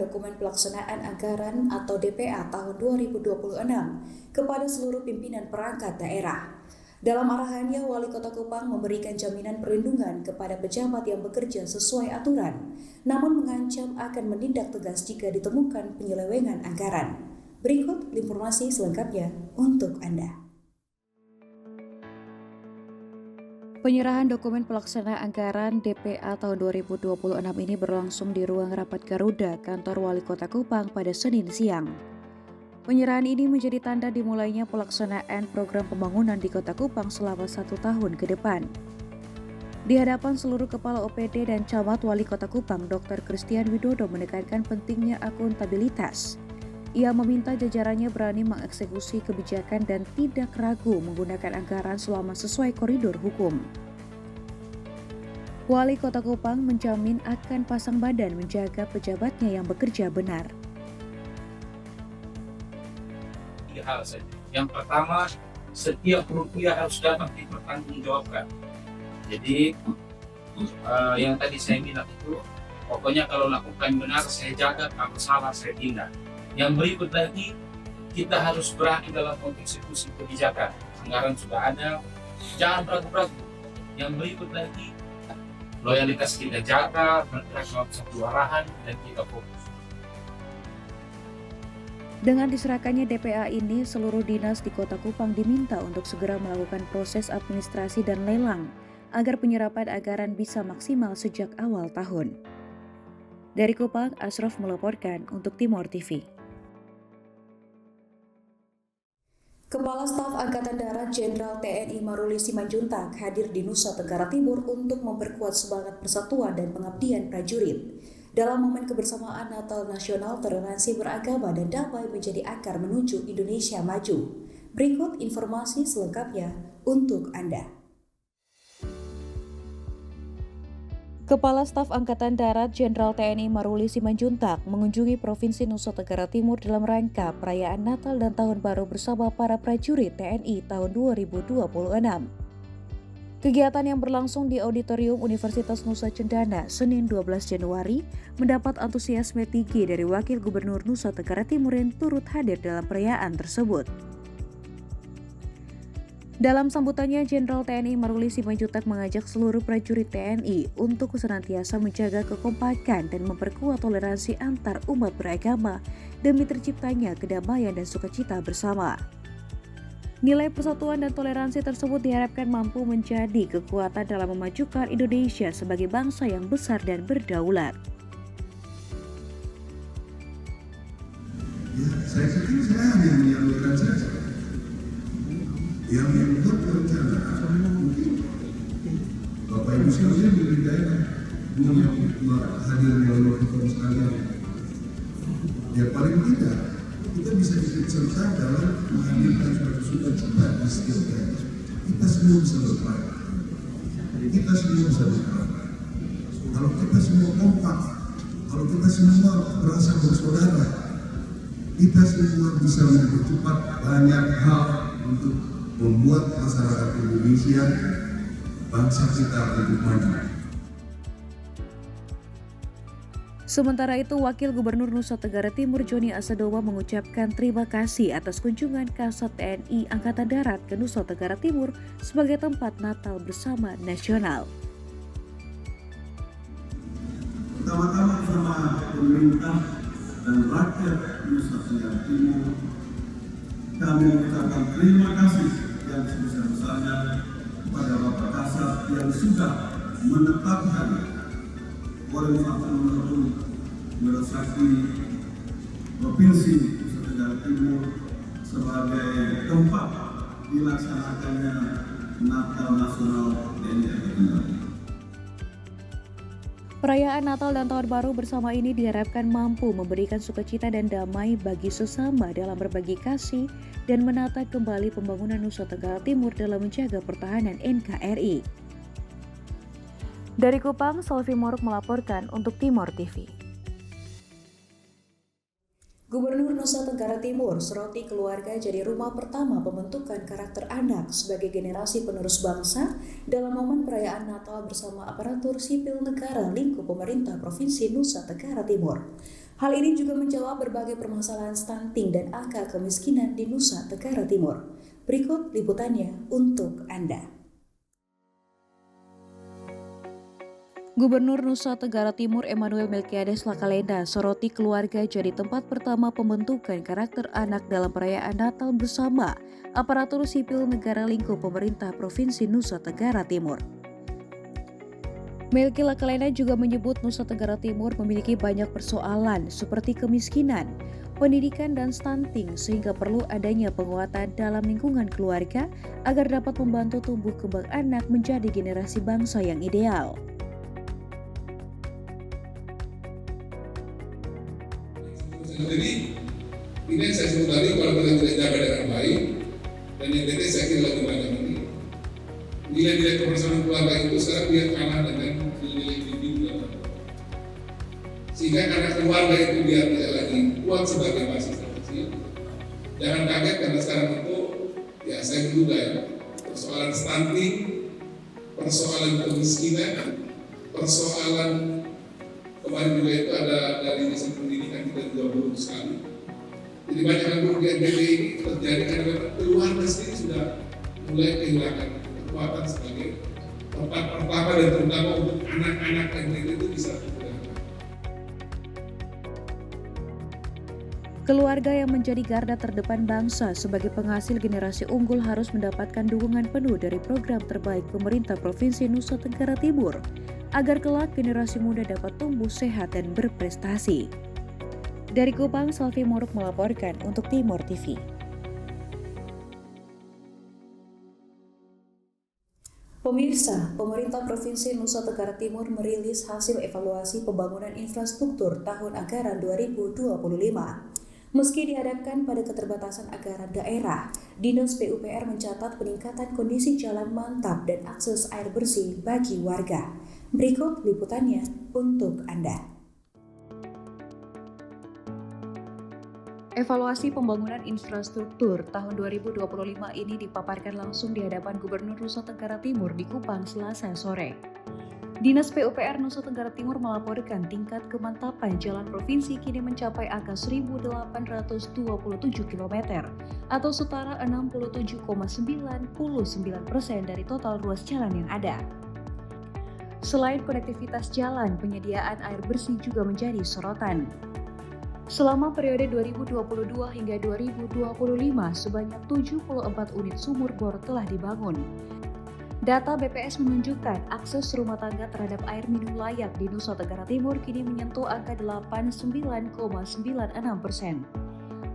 dokumen pelaksanaan anggaran atau DPA tahun 2026 kepada seluruh pimpinan perangkat daerah. Dalam arahannya, Wali Kota Kupang memberikan jaminan perlindungan kepada pejabat yang bekerja sesuai aturan, namun mengancam akan menindak tegas jika ditemukan penyelewengan anggaran. Berikut informasi selengkapnya untuk Anda. Penyerahan dokumen pelaksana anggaran DPA tahun 2026 ini berlangsung di ruang rapat Garuda, kantor Wali Kota Kupang pada Senin siang. Penyerahan ini menjadi tanda dimulainya pelaksanaan program pembangunan di Kota Kupang selama 1 tahun ke depan. Di hadapan seluruh kepala OPD dan camat Wali Kota Kupang, Dr. Christian Widodo menekankan pentingnya akuntabilitas. Ia meminta jajarannya berani mengeksekusi kebijakan dan tidak ragu menggunakan anggaran selama sesuai koridor hukum. Wali Kota Kupang menjamin akan pasang badan menjaga pejabatnya yang bekerja benar. 3 hal saja. Yang pertama, setiap rupiah harus dapat dipertanggungjawabkan. Jadi, yang tadi saya bilang itu, pokoknya kalau lakukan benar, saya jaga, kalau salah, saya tindak. Yang berikut lagi, kita harus berani dalam mengeksekusi kebijakan. Anggaran sudah ada, jangan ragu-ragu. Yang berikut lagi, loyalitas kita jaga, bergerak satu arahan, dan kita fokus. Dengan diserahkannya DPA ini, seluruh dinas di Kota Kupang diminta untuk segera melakukan proses administrasi dan lelang agar penyerapan anggaran bisa maksimal sejak awal tahun. Dari Kupang, Ashraf melaporkan untuk Timor TV. Kepala Staf Angkatan Darat Jenderal TNI Maruli Simanjuntak hadir di Nusa Tenggara Timur untuk memperkuat semangat persatuan dan pengabdian prajurit. Dalam momen kebersamaan Natal Nasional, toleransi beragama dan damai menjadi akar menuju Indonesia maju. Berikut informasi selengkapnya untuk Anda. Kepala Staf Angkatan Darat Jenderal TNI Maruli Simanjuntak mengunjungi Provinsi Nusa Tenggara Timur dalam rangka perayaan Natal dan Tahun Baru bersama para prajurit TNI tahun 2026. Kegiatan yang berlangsung di Auditorium Universitas Nusa Cendana Senin 12 Januari mendapat antusiasme tinggi dari Wakil Gubernur Nusa Tenggara Timur yang turut hadir dalam perayaan tersebut. Dalam sambutannya, Jenderal TNI Maruli Simanjuntak mengajak seluruh prajurit TNI untuk senantiasa menjaga kekompakan dan memperkuat toleransi antar umat beragama demi terciptanya kedamaian dan sukacita bersama. Nilai persatuan dan toleransi tersebut diharapkan mampu menjadi kekuatan dalam memajukan Indonesia sebagai bangsa yang besar dan berdaulat. Saya pikir saya hanya menyampaikan saja. Yang membuat perencanaan mungkin Bapak Ibu sekalian di daerah punya hadir melalui forum sekalian. Ya paling tidak kita bisa ikut serta dalam menghadirkan suatu sukacita di setiap daerah. Kita semua bisa berperan. Kita semua bisa berperan. Kalau kita semua kompak, kalau kita semua merasa bersaudara, kita semua bisa mempercepat banyak hal untuk membuat masyarakat Indonesia, bangsa kita untuk maju. Sementara itu, Wakil Gubernur Nusa Tenggara Timur Joni Asadowa mengucapkan terima kasih atas kunjungan Kasat TNI Angkatan Darat ke Nusa Tenggara Timur sebagai tempat Natal bersama nasional. Pertama-tama bersama pemerintah dan rakyat Nusa Tenggara Timur, kami mengucapkan terima kasih yang sebesar-besarnya kepada Bapak Kasat yang sudah menetapkan Forum Meresaki Provinsi Nusa Tenggara Timur sebagai tempat dilaksanakannya Natal Nasional TNI Angkatan Darat. Perayaan Natal dan Tahun Baru bersama ini diharapkan mampu memberikan sukacita dan damai bagi sesama dalam berbagi kasih dan menata kembali pembangunan Nusa Tenggara Timur dalam menjaga pertahanan NKRI. Dari Kupang, Selvi Moruk melaporkan untuk Timor TV. Gubernur Nusa Tenggara Timur, Seroti Keluarga jadi rumah pertama pembentukan karakter anak sebagai generasi penerus bangsa dalam momen perayaan Natal bersama aparatur sipil negara lingkup pemerintah Provinsi Nusa Tenggara Timur. Hal ini juga menjawab berbagai permasalahan stunting dan angka kemiskinan di Nusa Tenggara Timur. Berikut liputannya untuk Anda. Gubernur Nusa Tenggara Timur Emmanuel Melkiades Lakalenda soroti keluarga jadi tempat pertama pembentukan karakter anak dalam perayaan Natal bersama aparatur sipil negara lingkup pemerintah Provinsi Nusa Tenggara Timur. Melki Lakalena juga menyebut Nusa Tenggara Timur memiliki banyak persoalan seperti kemiskinan, pendidikan dan stunting sehingga perlu adanya penguatan dalam lingkungan keluarga agar dapat membantu tumbuh kembang anak menjadi generasi bangsa yang ideal. Jadi ini yang saya sebut tadi, kalau kita tidak jaga dengan baik dan yang tadi saya kira lebih banyak ini nilai-nilai kebersamaan keluarga itu sekarang dia kalah dengan nilai individu, sehingga anak keluarga itu biar tidak lagi kuat sebagai basis kecil. Jangan kaget karena sekarang itu ya saya menduga ya, persoalan stunting, persoalan kemiskinan, persoalan kemarin juga itu ada dari sisi pendidikan kita juga buruk sekali. Jadi banyak yang kerugian BD ini terjadi karena memang keluarga sendiri sudah mulai kehilangan kekuatan sebagai tempat pertama dan terutama untuk anak-anak yang itu bisa berguna. Keluarga yang menjadi garda terdepan bangsa sebagai penghasil generasi unggul harus mendapatkan dukungan penuh dari program terbaik pemerintah Provinsi Nusa Tenggara Timur agar kelak generasi muda dapat tumbuh sehat dan berprestasi. Dari Kupang, Salvi Moruk melaporkan untuk Timur TV. Pemirsa, pemerintah Provinsi Nusa Tenggara Timur merilis hasil evaluasi pembangunan infrastruktur tahun anggaran 2025. Meski dihadapkan pada keterbatasan anggaran daerah, Dinas PUPR mencatat peningkatan kondisi jalan mantap dan akses air bersih bagi warga. Berikut liputannya untuk Anda. Evaluasi pembangunan infrastruktur tahun 2025 ini dipaparkan langsung di hadapan Gubernur Nusa Tenggara Timur di Kupang Selasa sore. Dinas PUPR Nusa Tenggara Timur melaporkan tingkat kemantapan jalan provinsi kini mencapai angka 1.827 km atau setara 67,99% dari total ruas jalan yang ada. Selain konektivitas jalan, penyediaan air bersih juga menjadi sorotan. Selama periode 2022 hingga 2025, sebanyak 74 unit sumur bor telah dibangun. Data BPS menunjukkan akses rumah tangga terhadap air minum layak di Nusa Tenggara Timur kini menyentuh angka 89,96%.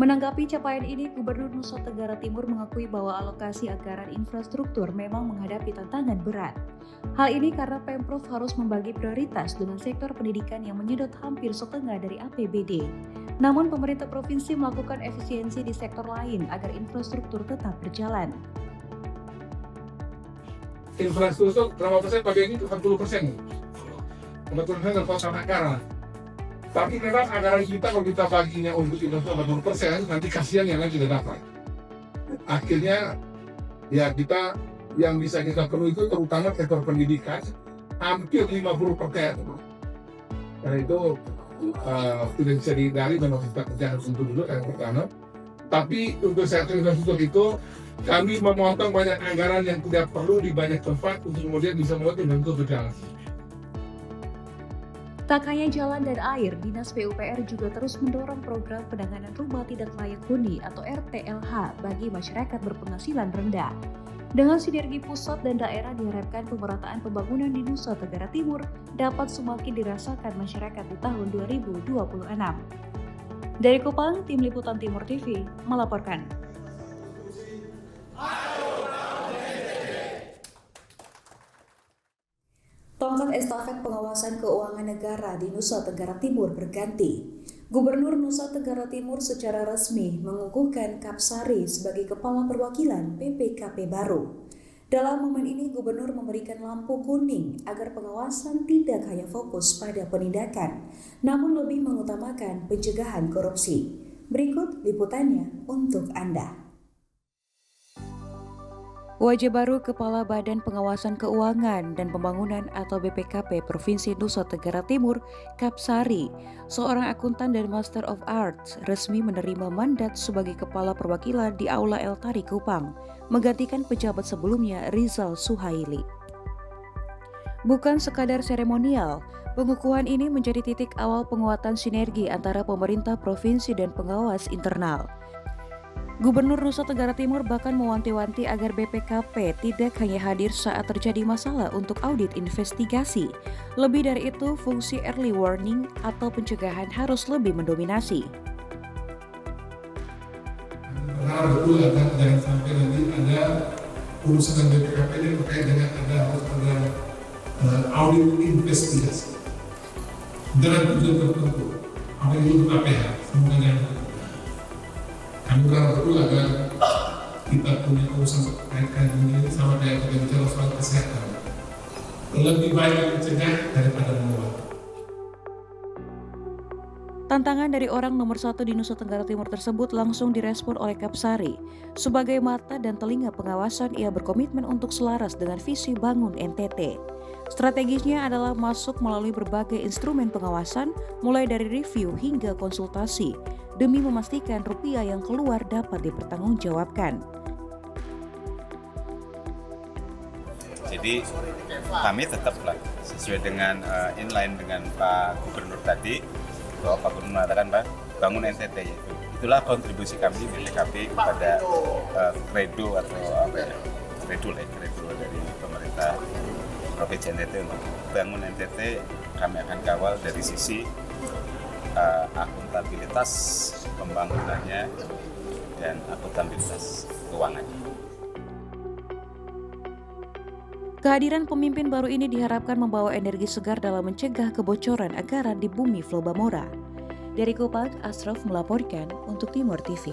Menanggapi capaian ini, Gubernur Nusa Tenggara Timur mengakui bahwa alokasi anggaran infrastruktur memang menghadapi tantangan berat. Hal ini karena Pemprov harus membagi prioritas dengan sektor pendidikan yang menyedot hampir setengah dari APBD. Namun pemerintah provinsi melakukan efisiensi di sektor lain agar infrastruktur tetap berjalan. Infrastruktur berapa persen bagian itu 40%. Kebetulan saya telepon anggaran. Tapi memang anggaran kita kalau kita baginya untuk infrastruktur 40%, nanti kasihan yang lain tidak dapat. Akhirnya ya kita yang bisa kita penuhi itu terutama sektor pendidikan hampir 50%. Karena itu tidak bisa dihindari, memang kita kerja untuk dulu yang pertama. Tapi untuk sektor infrastruktur itu kami memotong banyak anggaran yang tidak perlu di banyak tempat untuk kemudian bisa membuat infrastruktur berjalan. Tak hanya jalan dan air, Dinas PUPR juga terus mendorong program penanganan rumah tidak layak huni atau RTLH bagi masyarakat berpenghasilan rendah. Dengan sinergi pusat dan daerah diharapkan pemerataan pembangunan di Nusa Tenggara Timur dapat semakin dirasakan masyarakat di tahun 2026. Dari Kupang, Tim Liputan Timur TV melaporkan. Tongkat estafet pengawasan keuangan negara di Nusa Tenggara Timur berganti. Gubernur Nusa Tenggara Timur secara resmi mengukuhkan Kapsari sebagai Kepala Perwakilan PPKP baru. Dalam momen ini, Gubernur memberikan lampu kuning agar pengawasan tidak hanya fokus pada penindakan, namun lebih mengutamakan pencegahan korupsi. Berikut liputannya untuk Anda. Wajah baru Kepala Badan Pengawasan Keuangan dan Pembangunan atau BPKP Provinsi Nusa Tenggara Timur, Kapsari, seorang akuntan dan Master of Arts, resmi menerima mandat sebagai Kepala Perwakilan di Aula El Tari Kupang, menggantikan pejabat sebelumnya Rizal Suhaili. Bukan sekadar seremonial, pengukuhan ini menjadi titik awal penguatan sinergi antara pemerintah provinsi dan pengawas internal. Gubernur Nusa Tenggara Timur bahkan mewanti-wanti agar BPKP tidak hanya hadir saat terjadi masalah untuk audit investigasi. Lebih dari itu, fungsi early warning atau pencegahan harus lebih mendominasi. Berharap betul agar jangan sampai nanti ada urusan BPKP ini terkait dengan harus ada audit investigasi dengan tujuan tertentu. Apa itu KPH? Semuanya. Kami berharap betul agar kita punya urusan terkait ini sama kayak kita bicara soal kesehatan. Lebih baik mencegah daripada mengobati. Tantangan dari orang nomor 1 di Nusa Tenggara Timur tersebut langsung direspon oleh Kapsari. Sebagai mata dan telinga pengawasan, ia berkomitmen untuk selaras dengan visi Bangun NTT. Strategisnya adalah masuk melalui berbagai instrumen pengawasan, mulai dari review hingga konsultasi, demi memastikan rupiah yang keluar dapat dipertanggungjawabkan. Jadi kami tetaplah sesuai dengan inline dengan Pak Gubernur tadi, bahwa Pak Gubernur mengatakan Pak, bangun NTT yaitu. Itulah kontribusi kami BPKP kepada kredo atau kredo dari pemerintah Provinsi NTT untuk bangun NTT. Kami akan kawal dari sisi akuntabilitas pembangunannya dan akuntabilitas keuangannya. Kehadiran pemimpin baru ini diharapkan membawa energi segar dalam mencegah kebocoran anggaran di bumi Flobamora. Dari Kupang, Ashraf melaporkan untuk Timur TV.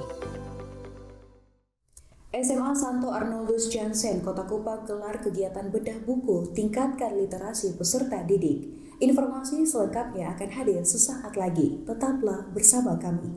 SMA Santo Arnoldus Jansen Kota Kupang gelar kegiatan bedah buku tingkatkan literasi peserta didik. Informasi selengkapnya akan hadir sesaat lagi. Tetaplah bersama kami.